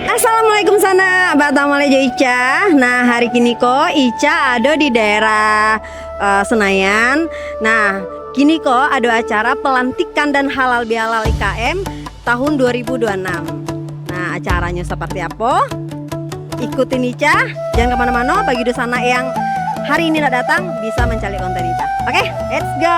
Assalamualaikum sana, Batamalejo Ica. Nah, hari kini kok Ica ada di daerah Senayan. Nah, kini kok ada acara pelantikan dan halal bihalal IKM tahun 2026. Nah, acaranya seperti apa? Ikutin Ica, jangan kemana-mana. Bagi sana yang hari ini tidak datang bisa mencari konten Ica. Oke, let's go.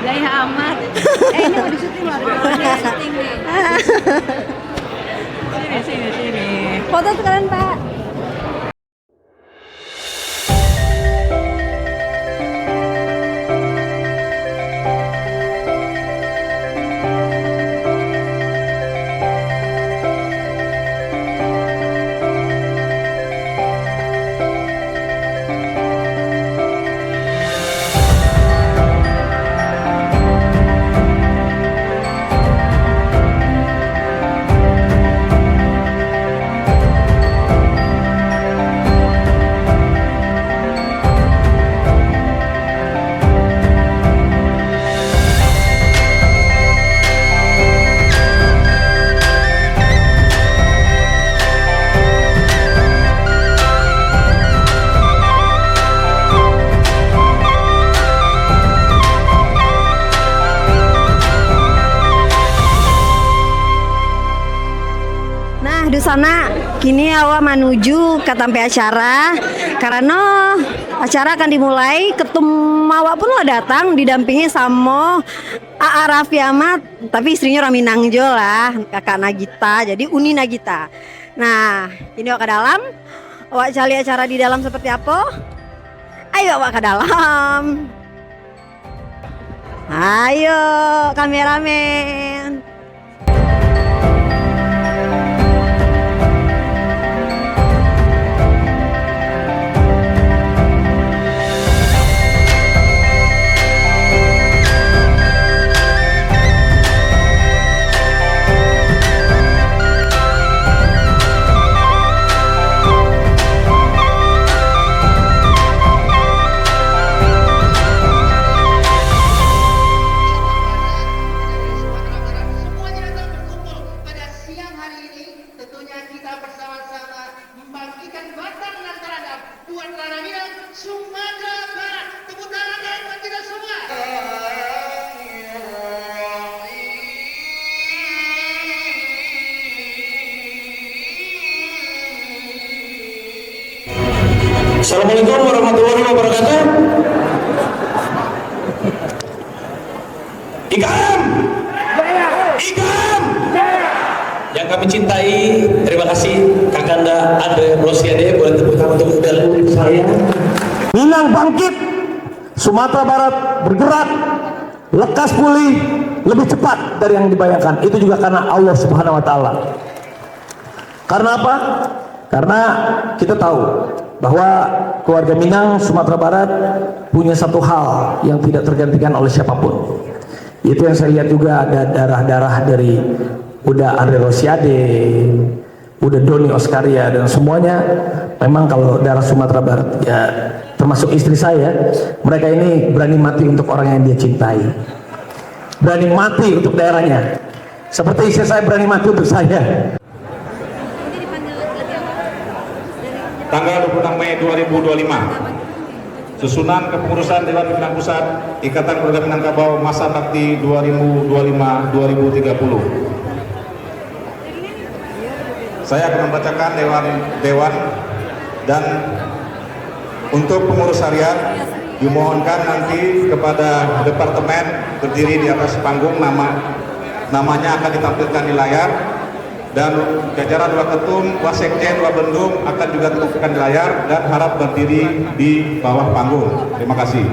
Gaya amat. Ini mau disuting loh, ada syuting nih. Sini. Foto sekarang, Pak. Di sana kini awak menuju ke tempat acara karena acara akan dimulai. Ketum awak pun lah datang didampingi sama A.A. Raffi Ahmad, tapi istrinya Raminang Jo lah, kakak Nagita, jadi Uni Nagita. Nah, ini awak ke dalam. Awak cari acara di dalam seperti apa? Ayo awak ke dalam. Ayo kameramen. Assalamualaikum warahmatullahi wabarakatuh. IKM, IKM, yang kami cintai, terima kasih Kakanda Andre Rosiade. Boleh tepuk tangan untuk model saya. Minang bangkit, Sumatera Barat bergerak, lekas pulih lebih cepat dari yang dibayangkan. Itu juga karena Allah Subhanahu Wa Taala. Karena apa? Karena kita tahu bahwa keluarga Minang Sumatera Barat punya satu hal yang tidak tergantikan oleh siapapun. Itu yang saya lihat juga ada darah-darah dari udah Andre Rosiade, udah Doni Oskaria dan semuanya. Memang kalau darah Sumatera Barat ya, termasuk istri saya, mereka ini berani mati untuk orang yang dia cintai, berani mati untuk daerahnya, seperti istri saya berani mati untuk saya. Tanggal 26 Mei 2025, susunan kepengurusan Dewan Pimpinan Pusat Ikatan Keluarga Minangkabau masa bakti 2025-2030. Saya akan membacakan dewan dan untuk pengurus harian dimohonkan nanti kepada departemen berdiri di atas panggung nama namanya akan ditampilkan di layar, dan jajaran Waketum, Wasekjen, Wabendum akan juga ditampilkan di layar dan harap berdiri di bawah panggung. Terima kasih.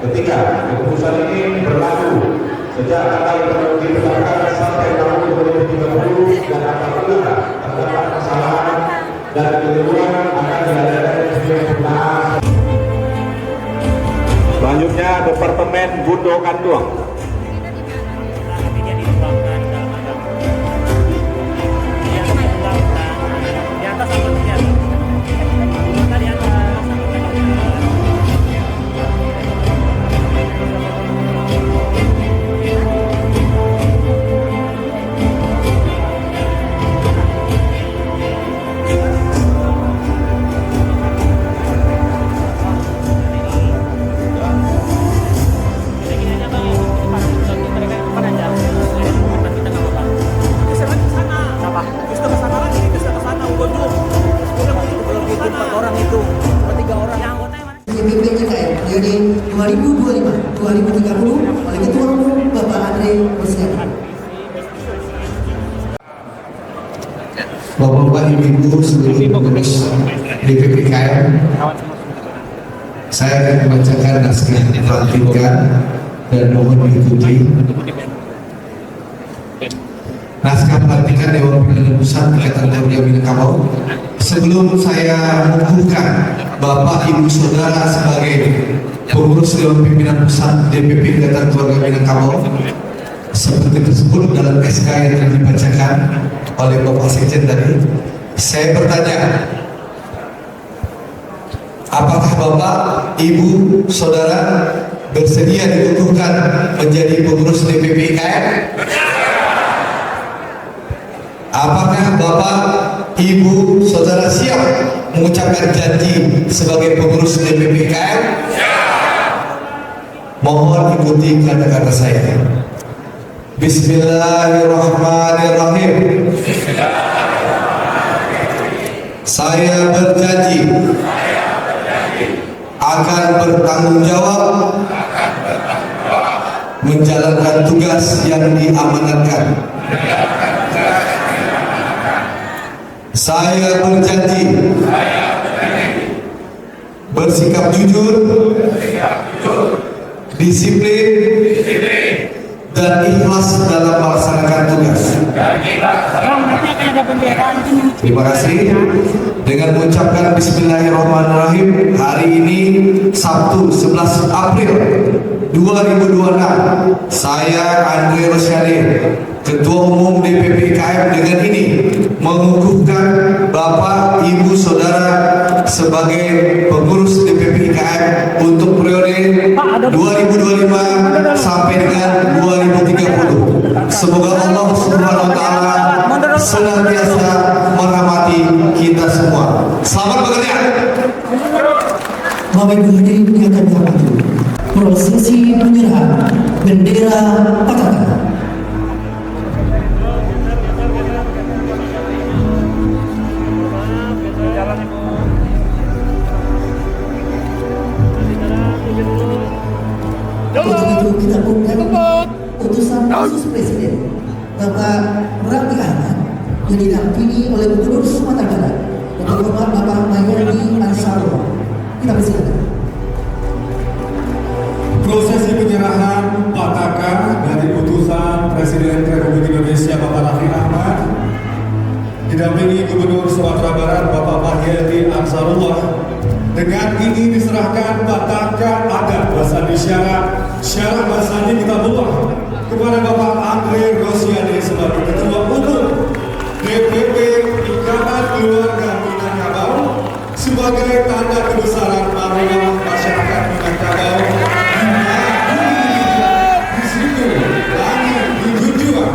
Ketiga, keputusan ini berlaku sejak tanggal ditetapkan sampai tahun 2030 dan apabila terdapat kesalahan dan keliruan akan diadakan penyempurnaan. Selanjutnya Departemen Bundo Kanduang. DPP IKM periode 2025-2030 oleh Ketua Umum Bapak Andre Rosiade. Bapak-bapak, ibu-ibu, seluruh pengurus DPP IKM, saya akan membacakan naskah pelantikan dan mohon diikuti. Naskah pelantikan Dewan Pimpinan Pusat Ikatan Alumni Minangkabau. Sebelum saya mengukuhkan Bapak Ibu Saudara sebagai pengurus Dewan Pimpinan Pusat DPP Ikatan Keluarga Minangkabau seperti tersebut dalam SK yang telah dibacakan oleh Bapak Sekjen tadi, saya bertanya, apakah Bapak, Ibu, Saudara bersedia dikukuhkan menjadi pengurus DPP IKM? Apakah Bapak, Ibu, Saudara siap mengucapkan janji sebagai pengurus DPP IKM? Mohon ikuti kata-kata saya. Bismillahirrahmanirrahim. Saya berjanji akan bertanggung jawab menjalankan tugas yang diamanatkan. Saya berjanji bersikap jujur, disiplin, dan ikhlas dalam melaksanakan tugas. Terima kasih. Dengan mengucapkan Bismillahirrahmanirrahim, hari ini Sabtu 11 April 2026, saya Andre Rosiade, Ketua Umum DPP IKM, dengan ini mengukuhkan Bapak, Ibu, Saudara sebagai pengurus DPP IKM untuk periode 2025 sampai dengan 2030. Semoga Allah Subhanahu wa taala senantiasa merahmati kita semua. Selamat bekerja. Bapak Ibu hadirin yang akan dihormati, prosesi penyerahan bendera Pataka. Untuk itu kita undang utusan khusus Presiden Bapak Raffi Ahmad yang didampingi oleh Gubernur Sumatera Barat Bapak Bapak Mayadi Ansarullah. Kita persilakan. Prosesi penyerahan Pataka dari utusan Presiden Republik Indonesia Bapak Raffi Ahmad didampingi Gubernur Sumatera Barat Bapak Mayadi Ansarullah. Dengan ini diserahkan Pataka adat bahasa isyarat syarat bahasa Kitabullah kepada Bapak Andre Rosiade sebagai Ketua Umum DPP Ikatan Keluarga Minangkabau sebagai tanda kebesaran marwah masyarakat Minangkabau. Di situ langit dijunjung.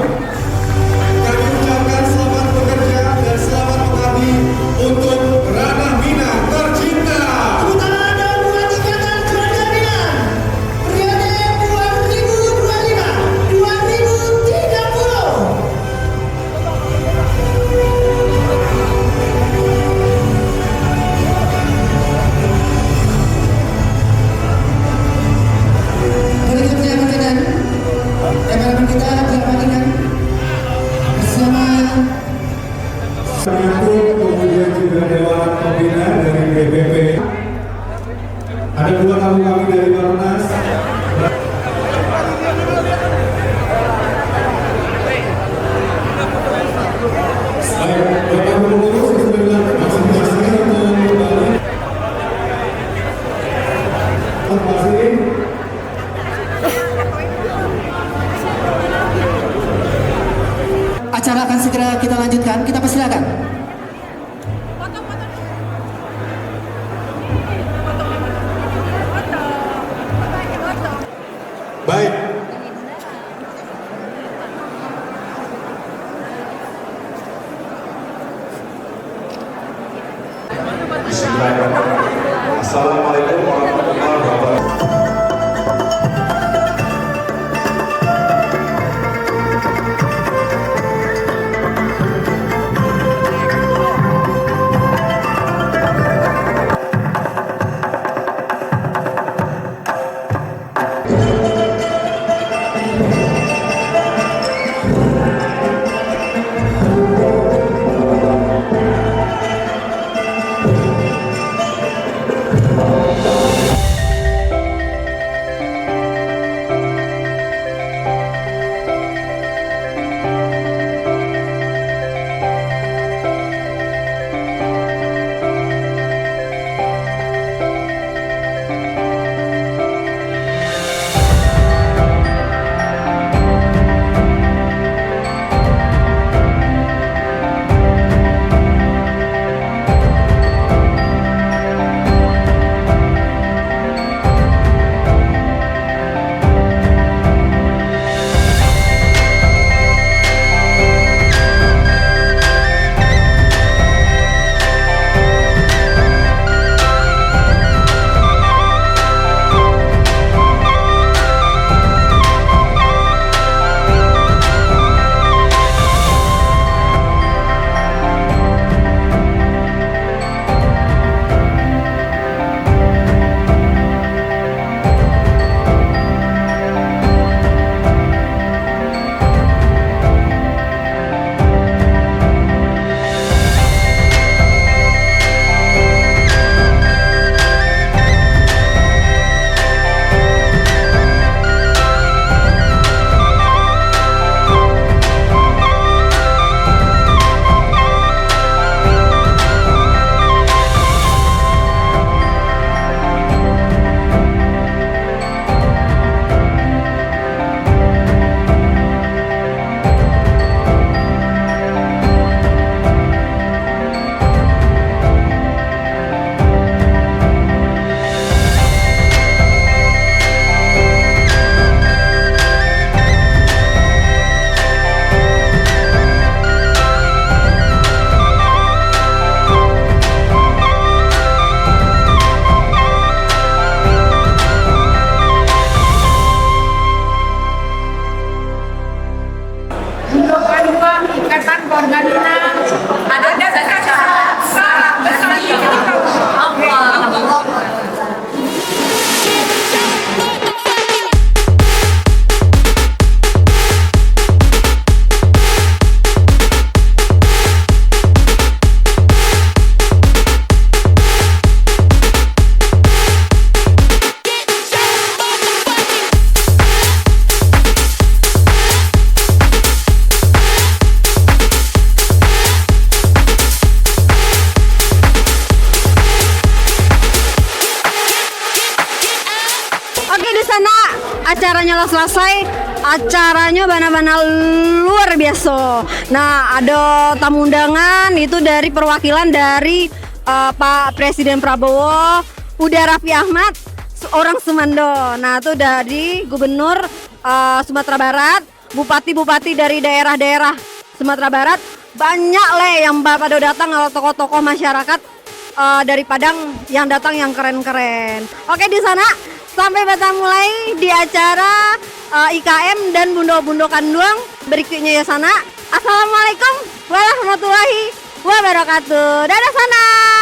Kami ucapkan selamat bekerja dan selamat mengabdi untuk ranah Minang tercinta. Bismillahirrahmanirrahim. Assalamualaikum warahmatullahi wabarakatuh. acaranya lah selesai, acaranya benar-benar luar biasa. Nah, ada tamu undangan itu dari perwakilan dari Pak Presiden Prabowo, udah Raffi Ahmad, orang Sumando. Nah, itu dari Gubernur Sumatera Barat, bupati-bupati dari daerah-daerah Sumatera Barat. Banyak yang pada datang, tokoh-tokoh masyarakat dari Padang yang datang yang keren-keren. Oke, di sana sampai kita mulai di acara IKM dan Bundo-Bundo Kanduang berikutnya ya sana. Assalamualaikum warahmatullahi wabarakatuh. Dadah sana.